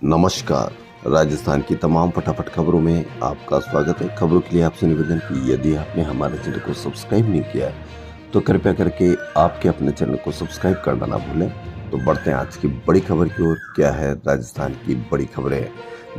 नमस्कार। राजस्थान की तमाम फटाफट खबरों में आपका स्वागत है। खबरों के लिए आपसे निवेदन कि यदि आपने हमारे चैनल को सब्सक्राइब नहीं किया है तो कृपया करके आपके अपने चैनल को सब्सक्राइब करना ना भूलें। तो बढ़ते हैं आज की बड़ी खबर की ओर। क्या है राजस्थान की बड़ी खबरें?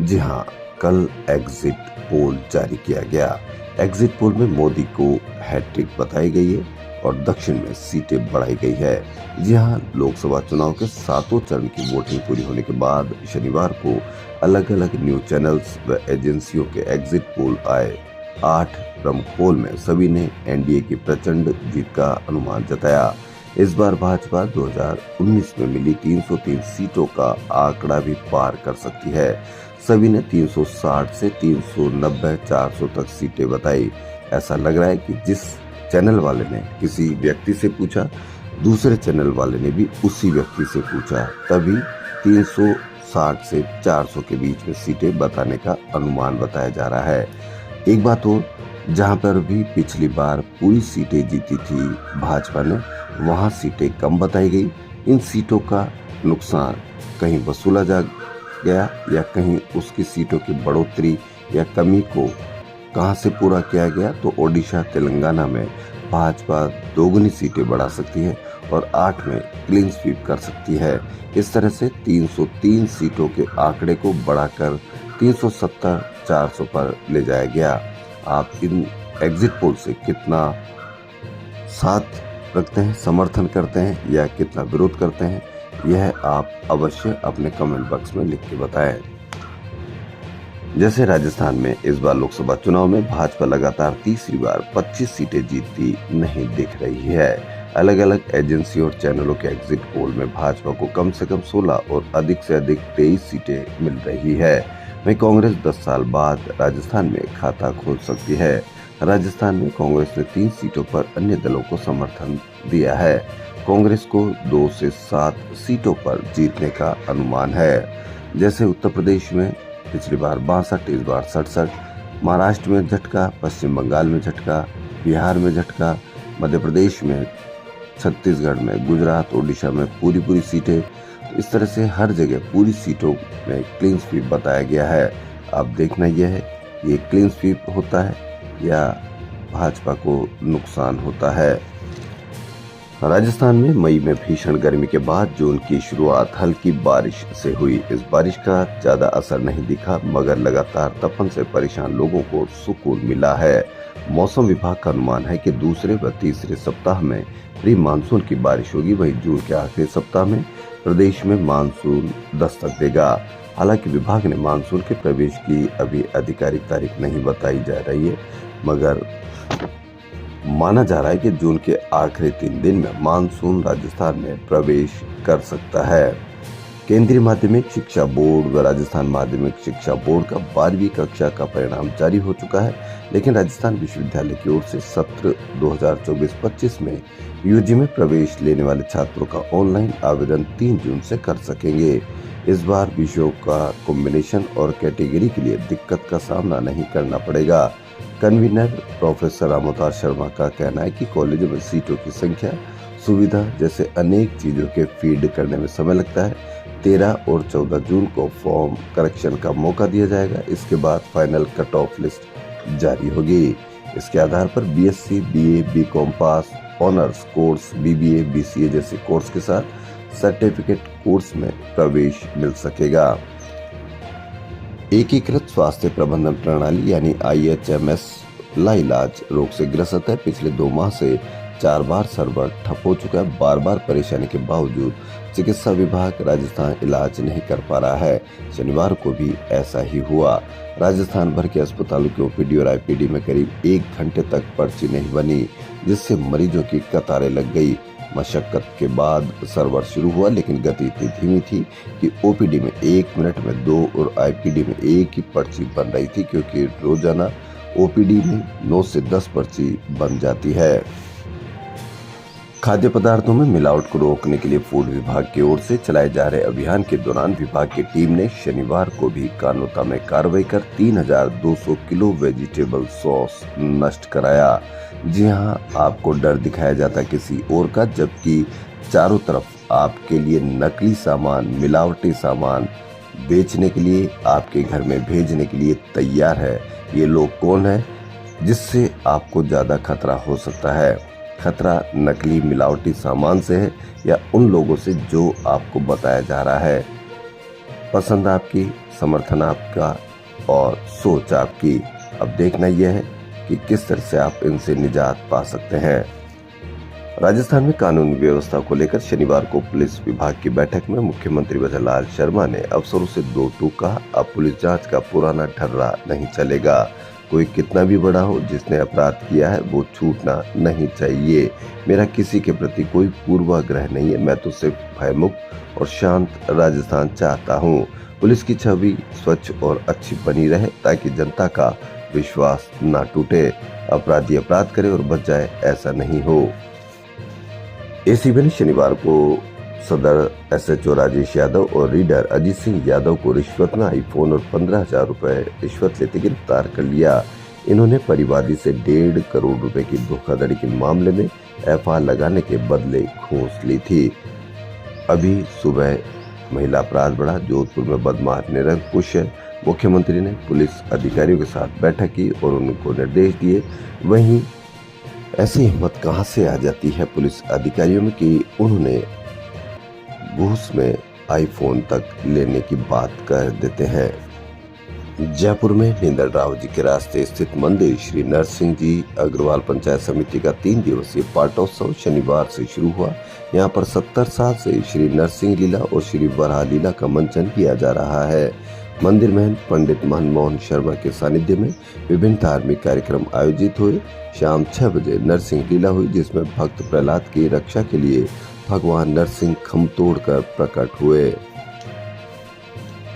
जी हाँ, कल एग्जिट पोल जारी किया गया। एग्जिट पोल में मोदी को हैट्रिक बताई गई है और दक्षिण में सीटें बढ़ाई गई है। जी हाँ, लोकसभा चुनाव के 7 चरण की वोटिंग पूरी होने के बाद शनिवार को अलग अलग न्यूज चैनल्स व एजेंसियों के एग्जिट पोल आए। 8 प्रमुख पोल में सभी ने एनडीए की प्रचंड जीत का अनुमान जताया। इस बार भाजपा 2019 में मिली 303 सीटों का आंकड़ा भी पार कर सकती है। सभी ने 360 से 390, 400 तक सीटें बताई। ऐसा लग रहा है कि जिस चैनल वाले ने किसी व्यक्ति से पूछा, दूसरे चैनल वाले ने भी उसी व्यक्ति से पूछा, तभी 360 से 400 के बीच में सीटें बताने का अनुमान बताया जा रहा है। एक बात और, जहां पर भी पिछली बार पूरी सीटें जीती थी भाजपा ने, वहां सीटें कम बताई गई। इन सीटों का नुकसान कहीं वसूला जा गया या कहीं उसकी सीटों की बढ़ोतरी या कमी को कहां से पूरा किया गया। तो ओडिशा तेलंगाना में भाजपा दोगुनी सीटें बढ़ा सकती है और 8 में क्लीन स्वीप कर सकती है। इस तरह से 303 सीटों के आंकड़े को बढ़ाकर 370, 400 पर ले जाया गया। आप इन एग्जिट पोल से कितना साथ रखते हैं, समर्थन करते हैं या कितना विरोध करते हैं, यह आप अवश्य अपने कमेंट बॉक्स में लिख के बताएं। जैसे राजस्थान में इस बार लोकसभा चुनाव में भाजपा लगातार तीसरी बार 25 सीटें जीतती नहीं दिख रही है। अलग अलग एजेंसी और चैनलों के एग्जिट पोल में भाजपा को कम से कम 16 और अधिक से अधिक 23 सीटें मिल रही है। वहीं कांग्रेस 10 साल बाद राजस्थान में खाता खोल सकती है। राजस्थान में कांग्रेस ने 3 सीटों पर अन्य दलों को समर्थन दिया है। कांग्रेस को 2 से 7 सीटों पर जीतने का अनुमान है। जैसे उत्तर प्रदेश में पिछली बार 62, इस बार 67, महाराष्ट्र में झटका, पश्चिम बंगाल में झटका, बिहार में झटका, मध्य प्रदेश में, छत्तीसगढ़ में, गुजरात, ओडिशा में पूरी सीटें। तो इस तरह से हर जगह पूरी सीटों में क्लीन स्वीप बताया गया है। अब देखना यह है ये क्लीन स्वीप होता है या भाजपा को नुकसान होता है। राजस्थान में मई में भीषण गर्मी के बाद जून की शुरुआत हल्की बारिश से हुई। इस बारिश का ज्यादा असर नहीं दिखा, मगर लगातार तपन से परेशान लोगों को सुकून मिला है। मौसम विभाग का अनुमान है कि दूसरे व तीसरे सप्ताह में प्री मानसून की बारिश होगी। वहीं जून के आखिरी सप्ताह में प्रदेश में मानसून दस्तक देगा। हालांकि विभाग ने मानसून के प्रवेश की अभी आधिकारिक तारीख नहीं बताई जा रही है, मगर माना जा रहा है कि जून के आखिरी 3 दिन में मानसून राजस्थान में प्रवेश कर सकता है। केंद्रीय माध्यमिक शिक्षा बोर्ड व राजस्थान माध्यमिक शिक्षा बोर्ड का 12वीं कक्षा का परिणाम जारी हो चुका है, लेकिन राजस्थान विश्वविद्यालय की ओर से सत्र 2024-25 में यूजी में प्रवेश लेने वाले छात्रों का ऑनलाइन आवेदन 3 जून से कर सकेंगे। इस बार विषयों का कॉम्बिनेशन और कैटेगरी के लिए दिक्कत का सामना नहीं करना पड़ेगा। कन्वीनर प्रोफेसर रामोदास शर्मा का कहना है कि कॉलेजों में सीटों की संख्या, सुविधा जैसे अनेक चीजों के फीड करने में समय लगता है। 13 और 14 जून को फॉर्म करेक्शन का मौका दिया जाएगा। इसके बाद फाइनल कट ऑफ लिस्ट जारी होगी। इसके आधार पर BSc, BA, BCom pass, honours course, BBA, BCA जैसे कोर्स के साथ सर्टिफिकेट कोर्स में प्रवेश मिल सकेगा। एकीकृत स्वास्थ्य प्रबंधन प्रणाली यानी IHMS लाइलाज रोग से ग्रसित है। पिछले 2 माह से 4 बार सर्वर ठप हो चुका है। बार परेशानी के बावजूद चिकित्सा विभाग राजस्थान इलाज नहीं कर पा रहा है। शनिवार को भी ऐसा ही हुआ। राजस्थान भर के अस्पतालों के ओपीडी और आईपीडी में करीब 1 घंटे तक पर्ची नहीं बनी, जिससे मरीजों की कतारें लग गई। मशक्कत के बाद सर्वर शुरू हुआ, लेकिन गति इतनी धीमी थी कि ओपीडी में 1 मिनट में 2 और आईपीडी में 1 ही पर्ची बन रही थी, क्योंकि रोजाना ओपीडी में 9 से 10 पर्ची बन जाती है। खाद्य पदार्थों में मिलावट को रोकने के लिए फूड विभाग की ओर से चलाए जा रहे अभियान के दौरान विभाग की टीम ने शनिवार को भी कानोता में कार्रवाई कर 3200 किलो वेजिटेबल सॉस नष्ट कराया। जी हां, आपको डर दिखाया जाता किसी और का, जबकि चारों तरफ आपके लिए नकली सामान, मिलावटी सामान बेचने के लिए, आपके घर में भेजने के लिए तैयार है। ये लोग कौन है जिससे आपको ज़्यादा खतरा हो सकता है? खतरा नकली मिलावटी सामान से है या उन लोगों से जो आपको बताया जा रहा है? पसंद आपकी, समर्थन आपका और सोच आपकी। अब देखना यह है कि किस तरह से आप इनसे निजात पा सकते हैं। राजस्थान में कानून व्यवस्था को लेकर शनिवार को पुलिस विभाग की बैठक में मुख्यमंत्री भजनलाल शर्मा ने अफसरों से दो टूक कहा, अब पुलिस जांच का पुराना ढर्रा नहीं चलेगा। कोई कितना भी बड़ा हो, जिसने अपराध किया है वो छूटना नहीं चाहिए। मेरा किसी के प्रति कोई पूर्वाग्रह नहीं है, मैं तो सिर्फ भयमुक्त और शांत राजस्थान चाहता हूँ। पुलिस की छवि स्वच्छ और अच्छी बनी रहे ताकि जनता का विश्वास न टूटे। अपराधी अपराध करे और बच जाए, ऐसा नहीं हो। एसीबी ने शनिवार को सदर एसएचओ राजेश यादव और रीडर अजीत सिंह यादव को रिश्वत में आईफोन और 15,000 रुपए रिश्वत लेते गिरफ्तार कर लिया। इन्होंने परिवादी से 1.5 करोड़ रुपए की धोखाधड़ी के मामले में एफआईआर लगाने के बदले घूस ली थी। अभी सुबह महिला अपराध बढ़ा, जोधपुर में बदमाश निरंकुश है। मुख्यमंत्री ने पुलिस अधिकारियों के साथ बैठक की और उनको निर्देश दिए। वहीं ऐसी हिम्मत कहां से आ जाती है पुलिस अधिकारियों में कि उन्होंने घूस में आईफोन तक लेने की बात कर देते हैं। जयपुर में नींदर राव जी के रास्ते स्थित मंदिर श्री नरसिंह जी अग्रवाल पंचायत समिति का 3 दिवसीय पाटोत्सव शनिवार से शुरू हुआ। यहाँ पर 70 साल से श्री नरसिंह लीला और श्री वराह लीला का मंचन किया जा रहा है। मंदिर महंत पंडित मनमोहन शर्मा के सानिध्य में विभिन्न धार्मिक कार्यक्रम आयोजित हुए। शाम 6 बजे नरसिंह लीला हुई, जिसमें भक्त प्रहलाद की रक्षा के लिए भगवान नरसिंह खम तोड़कर प्रकट हुए।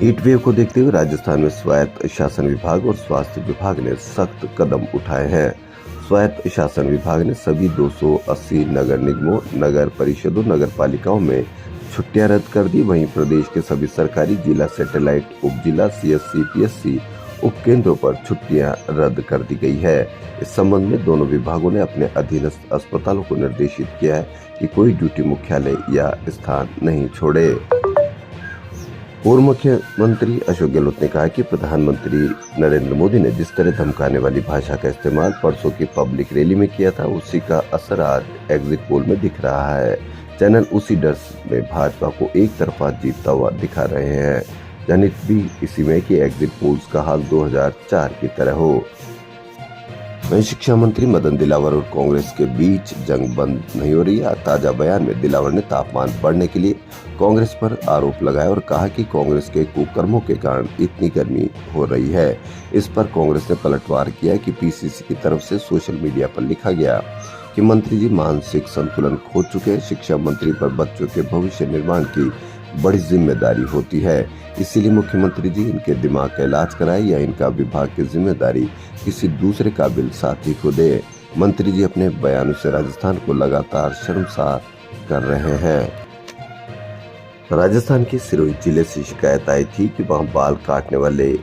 हीट वेव को देखते हुए राजस्थान में स्वायत्त शासन विभाग और स्वास्थ्य विभाग ने सख्त कदम उठाए हैं। स्वायत्त शासन विभाग ने सभी 280 नगर निगमों, नगर परिषदों, नगर पालिकाओं में छुट्टियां रद्द कर दी। वहीं प्रदेश के सभी सरकारी जिला, सैटेलाइट, उपजिला, सीएससी, पीएससी उपकेंद्रों पर छुट्टियां रद्द कर दी गई है। इस संबंध में दोनों विभागों ने अपने अधीनस्थ अस्पतालों को निर्देशित किया है कि कोई ड्यूटी मुख्यालय या स्थान नहीं छोड़े। पूर्व मुख्यमंत्री अशोक गहलोत ने कहा कि प्रधानमंत्री नरेंद्र मोदी ने जिस तरह धमकाने वाली भाषा का इस्तेमाल परसों की पब्लिक रैली में किया था, उसी का असर आज एग्जिट पोल में दिख रहा है। चैनल उसी डर में भाजपा को एक तरफा जीतता हुआ दिखा रहे हैं। जनित भी इसी में कि एग्जिट पोल्स का हाल 2004 की तरह हो। वहीं शिक्षा मंत्री मदन दिलावर और कांग्रेस के बीच जंग बंद नहीं हो रही है। ताजा बयान में दिलावर ने तापमान बढ़ने के लिए कांग्रेस पर आरोप लगाया और कहा कि कांग्रेस के कुकर्मों के कारण इतनी गर्मी हो रही है। इस पर कांग्रेस ने पलटवार किया कि पीसीसी की तरफ से सोशल मीडिया पर लिखा गया कि मंत्री जी मानसिक संतुलन खो चुके हैं। शिक्षा मंत्री पर बच्चों के भविष्य निर्माण की बड़ी जिम्मेदारी होती है, इसीलिए मुख्यमंत्री जी इनके दिमाग का इलाज कराए या इनका विभाग की जिम्मेदारी किसी दूसरे काबिल साथी को दे। मंत्री जी अपने बयानों से राजस्थान को लगातार शर्मसार कर रहे हैं। राजस्थान के सिरोही जिले से शिकायत आई थी कि वहां बाल काटने वाले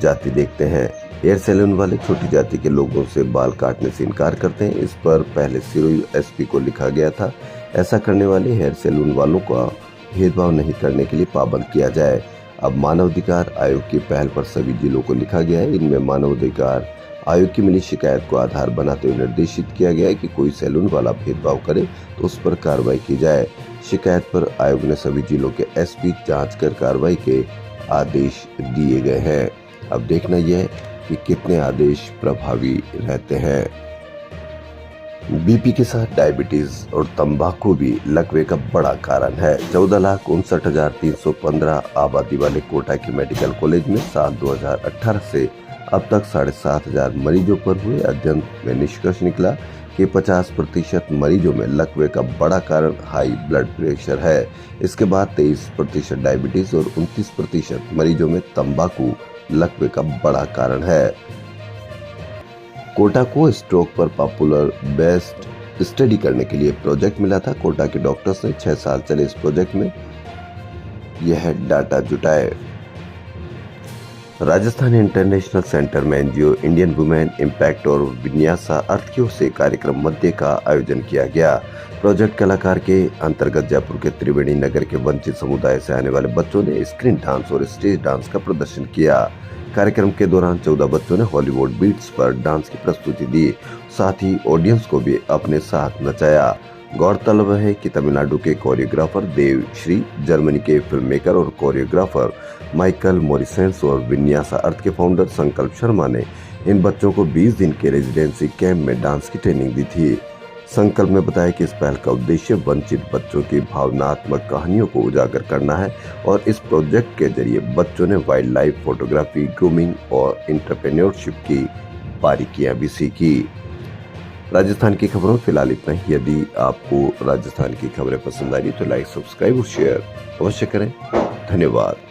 जाति देखते हैं। हेयर सैलून वाले छोटी जाति के लोगों से बाल काटने से इनकार करते हैं। इस पर पहले सिरोही एसपी को लिखा गया था। ऐसा करने वाले हेयर सैलून वालों का भेदभाव नहीं करने के लिए पाबंद किया जाए। अब मानवाधिकार आयोग की पहल पर सभी जिलों को लिखा गया है। इनमें मानवाधिकार आयोग की मिली शिकायत को आधार बनाते हुए निर्देशित किया गया है कि कोई सैलून वाला भेदभाव करे तो उस पर कार्रवाई की जाए। शिकायत पर आयोग ने सभी जिलों के एसपी जांच कर कार्रवाई के आदेश दिए गए हैं। अब देखना यह है कि कितने आदेश प्रभावी रहते हैं। बीपी के साथ डायबिटीज और तंबाकू भी लकवे का बड़ा कारण है। 14,59,315 आबादी वाले कोटा के मेडिकल कॉलेज में साल 2018 से अब तक 7,500 मरीजों पर हुए अध्ययन में निष्कर्ष निकला कि 50% मरीजों में लकवे का बड़ा कारण हाई ब्लड प्रेशर है। इसके बाद 23% डायबिटीज और 29% मरीजों में तंबाकू लकवे का बड़ा कारण है। कोटा को स्ट्रोक पर पॉपुलर बेस्ट स्टडी करने के लिए प्रोजेक्ट मिला था। कोटा के डॉक्टर्स ने 6 साल चले इस प्रोजेक्ट में यह डाटा जुटाए। राजस्थान इंटरनेशनल सेंटर में एनजीओ इंडियन वुमेन इम्पैक्ट और विन्यासा अर्थ की ओर से कार्यक्रम मध्य का आयोजन किया गया। प्रोजेक्ट कलाकार के अंतर्गत जयपुर के त्रिवेणी नगर के वंचित समुदाय से आने वाले बच्चों ने स्क्रीन डांस और स्टेज डांस का प्रदर्शन किया। कार्यक्रम के दौरान 14 बच्चों ने हॉलीवुड बीट्स पर डांस की प्रस्तुति दी, साथ ही ऑडियंस को भी अपने साथ नचाया। गौरतलब है कि तमिलनाडु के कोरियोग्राफर देव श्री, जर्मनी के फिल्म मेकर और कोरियोग्राफर माइकल मॉरिसेंस और विन्यासा अर्थ के फाउंडर संकल्प शर्मा ने इन बच्चों को 20 दिन के रेजिडेंसी कैंप में डांस की ट्रेनिंग दी थी। संकल्प ने बताया कि इस पहल का उद्देश्य वंचित बच्चों की भावनात्मक कहानियों को उजागर करना है और इस प्रोजेक्ट के जरिए बच्चों ने वाइल्ड लाइफ फोटोग्राफी, ग्रूमिंग और एंटरप्रेन्योरशिप की बारीकियां भी सीखी। राजस्थान की खबरों फिलहाल इतना ही। यदि आपको राजस्थान की खबरें पसंद आ रही तो लाइक, सब्सक्राइब और शेयर अवश्य करें। धन्यवाद।